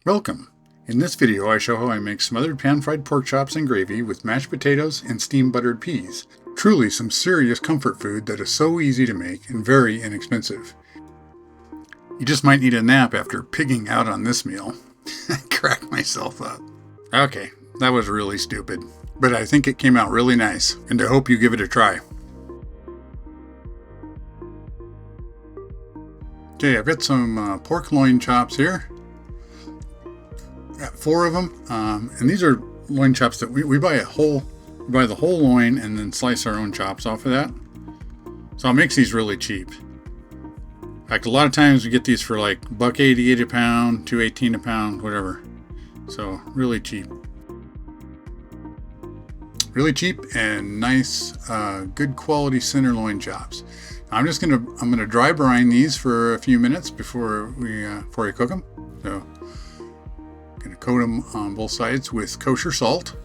Welcome! In this video I show how I make smothered pan-fried pork chops and gravy with mashed potatoes and steamed buttered peas. Truly some serious comfort food that is so easy to make and very inexpensive. You just might need a nap after pigging out on this meal. I crack myself up. Okay, that was really stupid, but I think it came out really nice, and I hope you give it a try. Okay, I've got some pork loin chops here. Got 4 of them, and these are loin chops that we buy the whole loin and then slice our own chops off of that. So it makes these really cheap. In fact, a lot of times we get these for like $1.88 a pound, $2.18 a pound, whatever. So really cheap. Really cheap and nice, good quality center loin chops. I'm gonna dry brine these for a few minutes before we cook them. So gonna coat them on both sides with kosher salt.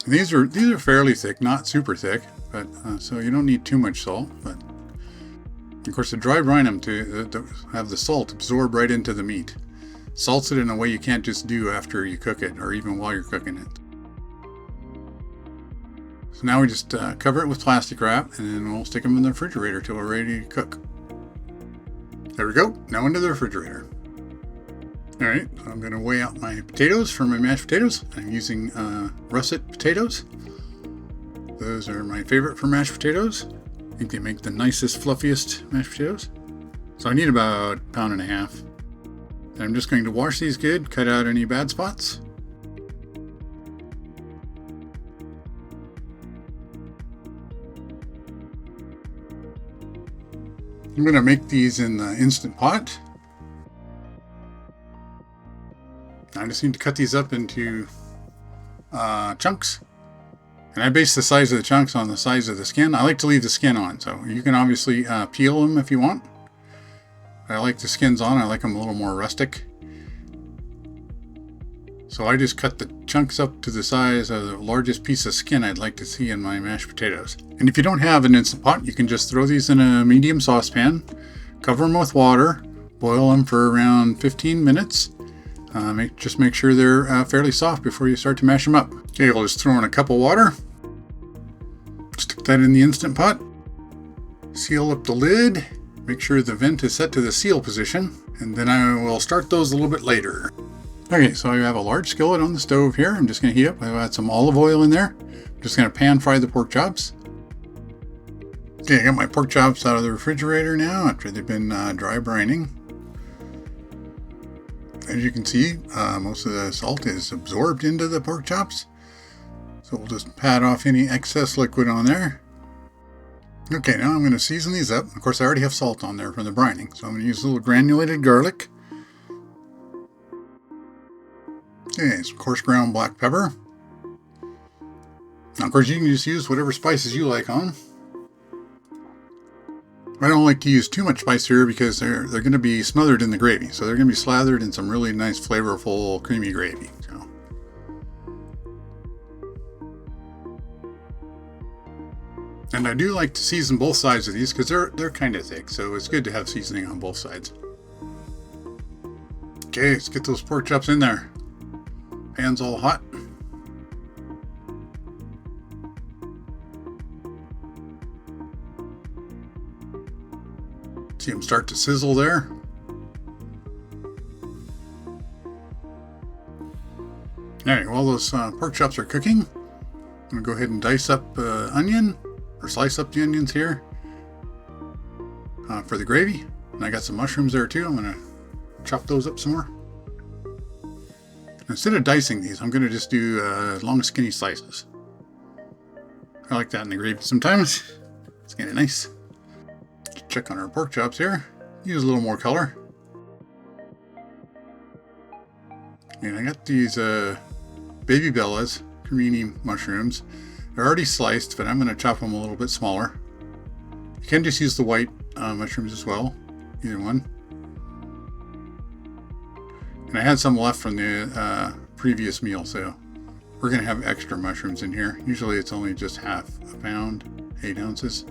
And these are fairly thick, not super thick, but so you don't need too much salt. But of course, to dry brine them to have the salt absorb right into the meat. Salts it in a way you can't just do after you cook it, or even while you're cooking it. So now we just cover it with plastic wrap, and then we'll stick them in the refrigerator till we're ready to cook. There we go. Now into the refrigerator. All right, I'm going to weigh out my potatoes for my mashed potatoes. I'm using russet potatoes. Those are my favorite for mashed potatoes. I think they make the nicest, fluffiest mashed potatoes. So I need about 1.5 pounds. And I'm just going to wash these good, cut out any bad spots. I'm going to make these in the Instant Pot. I just need to cut these up into chunks. And I base the size of the chunks on the size of the skin. I like to leave the skin on, so you can obviously peel them if you want. I like the skins on. I like them a little more rustic. So I just cut the chunks up to the size of the largest piece of skin I'd like to see in my mashed potatoes. And if you don't have an Instant Pot, you can just throw these in a medium saucepan, cover them with water, boil them for around 15 minutes. Just make sure they're fairly soft before you start to mash them up. Okay, I'll just throw in a cup of water. Stick that in the Instant Pot. Seal up the lid. Make sure the vent is set to the seal position. And then I will start those a little bit later. Okay, so I have a large skillet on the stove here. I'm just going to heat up. I've got some olive oil in there. I'm just going to pan fry the pork chops. Okay, I got my pork chops out of the refrigerator now after they've been dry brining. As you can see, most of the salt is absorbed into the pork chops. So we'll just pat off any excess liquid on there. Okay, now I'm going to season these up. Of course, I already have salt on there from the brining. So I'm going to use a little granulated garlic. Okay, some coarse ground black pepper. Now, of course, you can just use whatever spices you like on. I don't like to use too much spice here because they're going to be smothered in the gravy. So they're going to be slathered in some really nice, flavorful, creamy gravy. So. And I do like to season both sides of these because they're kind of thick. So it's good to have seasoning on both sides. Okay, let's get those pork chops in there. Pan's all hot. See them start to sizzle there. Alright, while those pork chops are cooking, I'm going to go ahead and dice up onion, or slice up the onions here for the gravy. And I got some mushrooms there too. I'm going to chop those up some more. Instead of dicing these, I'm going to just do long skinny slices. I like that in the gravy sometimes. It's kind of nice. Check on our pork chops here. Use a little more color. And I got these baby bellas, cremini mushrooms. They're already sliced, but I'm going to chop them a little bit smaller. You can just use the white mushrooms as well, either one. And I had some left from the previous meal, so we're going to have extra mushrooms in here. Usually it's only just half a pound, 8 ounces.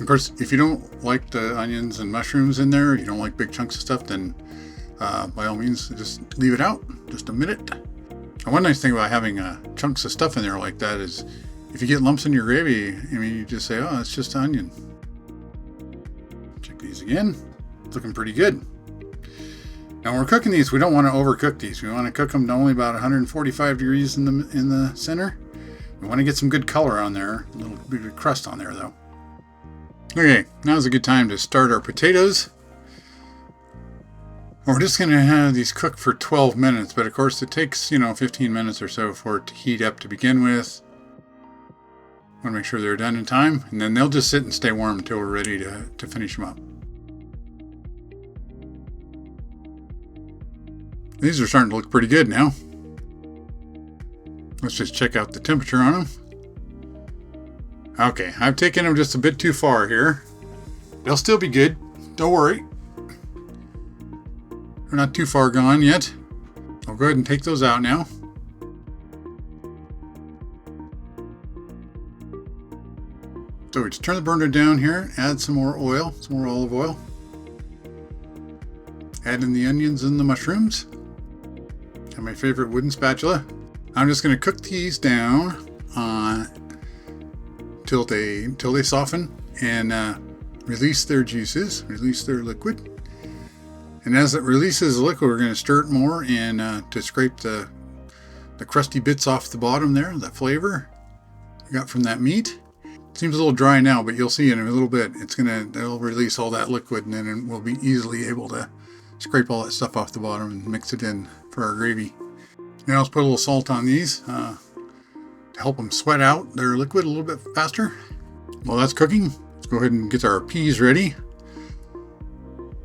Of course, if you don't like the onions and mushrooms in there, you don't like big chunks of stuff, then by all means, just leave it out just a minute. And one nice thing about having chunks of stuff in there like that is if you get lumps in your gravy, I mean, you just say, oh, it's just onion. Check these again. It's looking pretty good. Now when we're cooking these, we don't want to overcook these. We want to cook them to only about 145 degrees in the center. We want to get some good color on there. A little bit of crust on there though. Okay, now's a good time to start our potatoes. We're just going to have these cook for 12 minutes, but of course it takes, 15 minutes or so for it to heat up to begin with. Want to make sure they're done in time, and then they'll just sit and stay warm until we're ready to finish them up. These are starting to look pretty good now. Let's just check out the temperature on them. Okay, I've taken them just a bit too far here. They'll still be good, don't worry. They're not too far gone yet. I'll go ahead and take those out now. So we just turn the burner down here, add some more oil, some more olive oil. Add in the onions and the mushrooms. And my favorite wooden spatula. I'm just going to cook these down till they soften and release their juices, release their liquid. And as it releases the liquid, we're going to stir it more and to scrape the crusty bits off the bottom there, the flavor we got from that meat. It seems a little dry now, but you'll see in a little bit, it'll release all that liquid, and then we'll be easily able to scrape all that stuff off the bottom and mix it in for our gravy. Now let's put a little salt on these to help them sweat out their liquid a little bit faster. While that's cooking, let's go ahead and get our peas ready.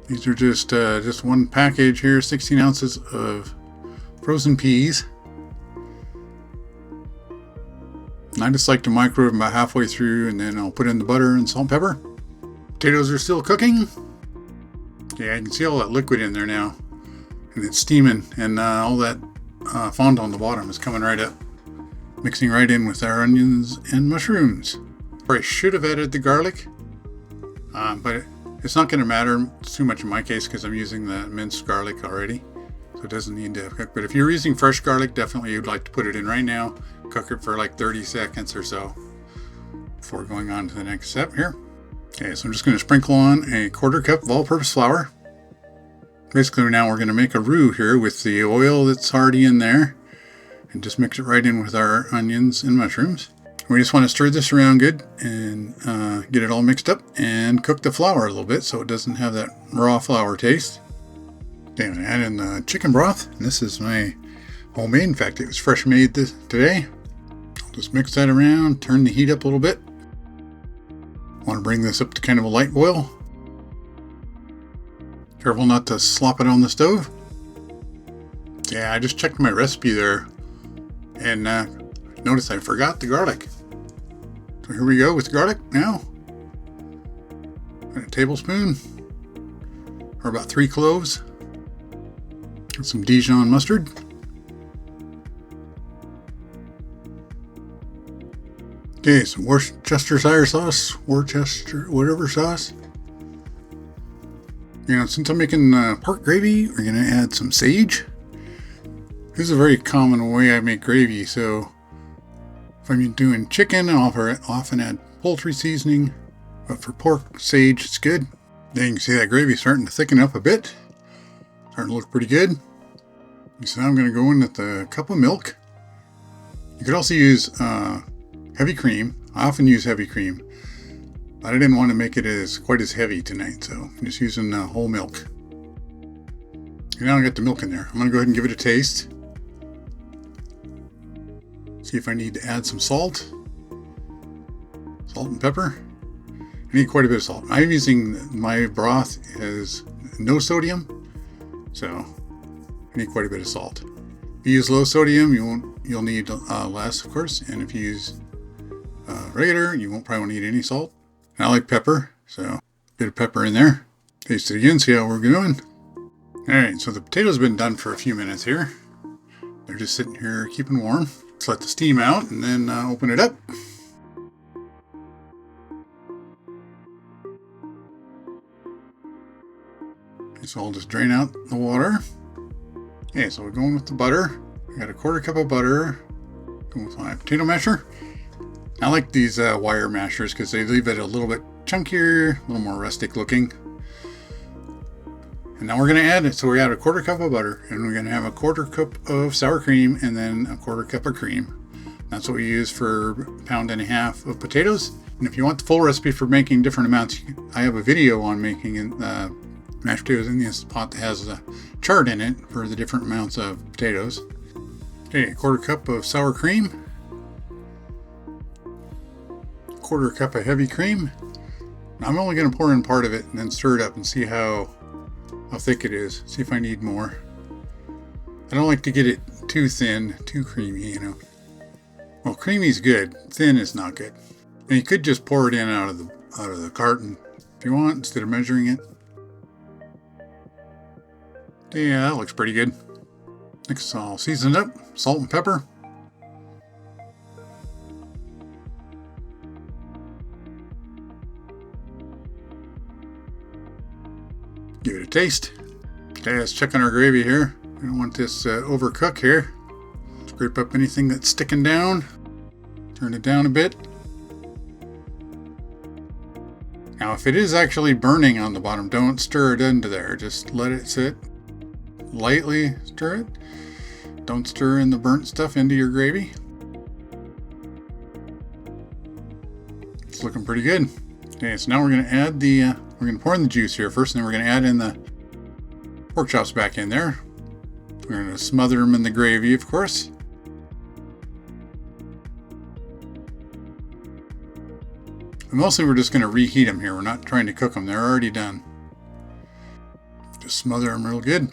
These are just one package here, 16 ounces of frozen peas. And I just like to microwave them about halfway through, and then I'll put in the butter and salt and pepper. Potatoes are still cooking. Yeah, I can see all that liquid in there now, and it's steaming, and all that fondant on the bottom is coming right up, mixing right in with our onions and mushrooms. I should have added the garlic, but it's not going to matter too much in my case because I'm using the minced garlic already, so it doesn't need to cook. But if you're using fresh garlic, definitely you'd like to put it in right now. Cook it for like 30 seconds or so before going on to the next step here. Okay, so I'm just going to sprinkle on a 1/4 cup of all-purpose flour. Basically now we're going to make a roux here with the oil that's already in there and just mix it right in with our onions and mushrooms. We just want to stir this around good and get it all mixed up and cook the flour a little bit so it doesn't have that raw flour taste. Okay, I'm going to add in the chicken broth. And this is my homemade. In fact, it was fresh made today. I'll just mix that around, turn the heat up a little bit. Want to bring this up to kind of a light boil. Careful not to slop it on the stove. Yeah, I just checked my recipe there and notice I forgot the garlic. So here we go with the garlic now. A tablespoon, or about 3 cloves. And some Dijon mustard. Okay, some Worcestershire sauce, whatever sauce. Since I'm making pork gravy, we're going to add some sage. This is a very common way I make gravy, so if I'm doing chicken, I'll often add poultry seasoning, but for pork, sage is good. Then you can see that gravy starting to thicken up a bit. Starting to look pretty good. So now I'm going to go in with a cup of milk. You could also use heavy cream. I often use heavy cream, but I didn't want to make it quite as heavy tonight, so I'm just using whole milk. And now I got the milk in there. I'm going to go ahead and give it a taste. See if I need to add some salt. Salt and pepper. I need quite a bit of salt. I'm using my broth as no sodium, so I need quite a bit of salt. If you use low sodium, you'll need less, of course. And if you use regular, you probably won't need any salt. And I like pepper, so a bit of pepper in there. Taste it again, see how we're doing. Alright, so the potatoes have been done for a few minutes here. They're just sitting here keeping warm. Let's let the steam out and then open it up. Okay, so I'll just drain out the water. Okay, so we're going with the butter. I got a 1/4 cup of butter. Going with my potato masher. I like these wire mashers because they leave it a little bit chunkier, a little more rustic looking. And now we're going to add it. So we add a 1/4 cup of butter, and we're going to have a 1/4 cup of sour cream, and then a 1/4 cup of cream. That's what we use for 1.5 pounds of potatoes. And if you want the full recipe for making different amounts, I have a video on making mashed potatoes in the Instant Pot that has a chart in it for the different amounts of potatoes. Okay, a 1/4 cup of sour cream. 1/4 cup of heavy cream. I'm only going to pour in part of it and then stir it up and see how thick it is. See if I need more. I don't like to get it too thin, too creamy, you know. Well, creamy is good. Thin is not good. And you could just pour it in out of the carton if you want instead of measuring it. Yeah, that looks pretty good. Next, I'll season it up. Salt and pepper. Give it a taste. Okay, let's check on our gravy here. We don't want this overcook here. Scrape up anything that's sticking down. Turn it down a bit. Now, if it is actually burning on the bottom, don't stir it into there. Just let it sit. Lightly stir it. Don't stir in the burnt stuff into your gravy. It's looking pretty good. Okay, so now we're going to add we're going to pour in the juice here first, and then we're going to add in the pork chops back in there. We're going to smother them in the gravy, of course. And mostly we're just going to reheat them here. We're not trying to cook them. They're already done. Just smother them real good.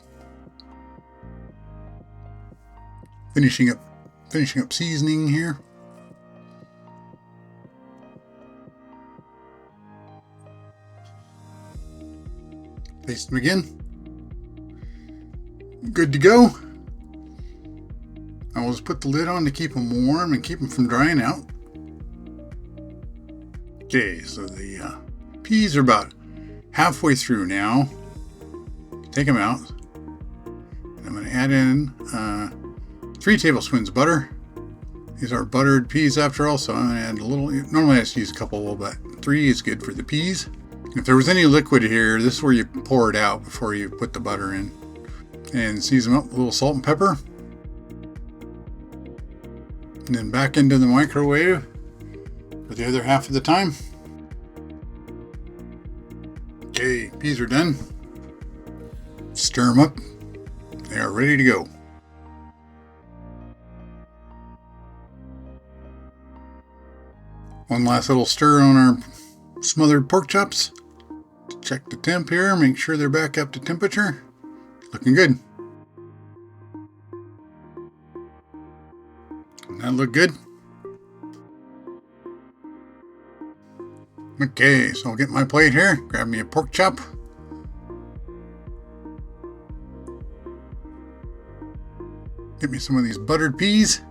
Finishing up seasoning here. Paste them again. Good to go. I will just put the lid on to keep them warm and keep them from drying out. Okay, so the peas are about halfway through now. Take them out. I'm going to add in 3 tablespoons of butter. These are buttered peas after all, so I'm going to add a little. Normally I just use a couple, but 3 is good for the peas. If there was any liquid here, this is where you pour it out before you put the butter in. And season them up with a little salt and pepper. And then back into the microwave for the other half of the time. Okay, peas are done. Stir them up. They are ready to go. One last little stir on our smothered pork chops. Check the temp here, make sure they're back up to temperature. Looking good. Doesn't that look good? Okay, so I'll get my plate here, grab me a pork chop. Get me some of these buttered peas.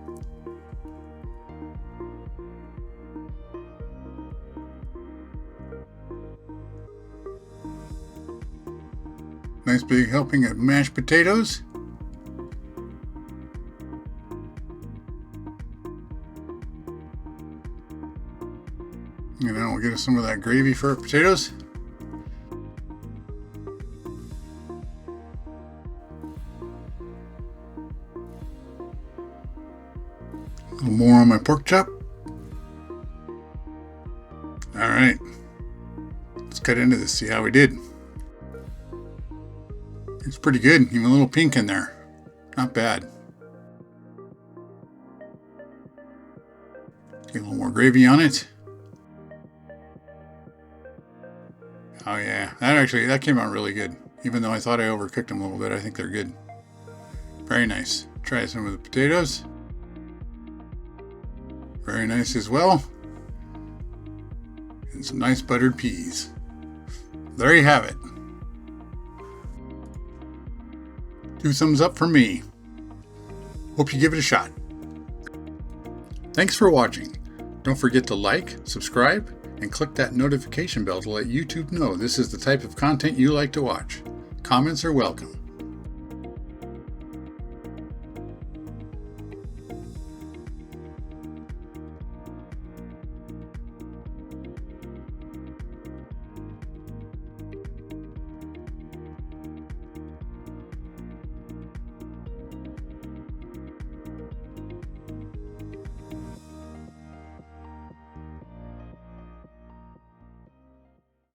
Nice big helping of mashed potatoes. And then we'll get us some of that gravy for our potatoes. A little more on my pork chop. All right, let's cut into this, see how we did. It's pretty good, even a little pink in there. Not bad. Get a little more gravy on it. Oh yeah, that came out really good. Even though I thought I overcooked them a little bit, I think they're good. Very nice. Try some of the potatoes. Very nice as well. And some nice buttered peas. There you have it. 2 thumbs up for me. Hope you give it a shot. Thanks for watching. Don't forget to like, subscribe, and click that notification bell to let YouTube know this is the type of content you like to watch. Comments are welcome.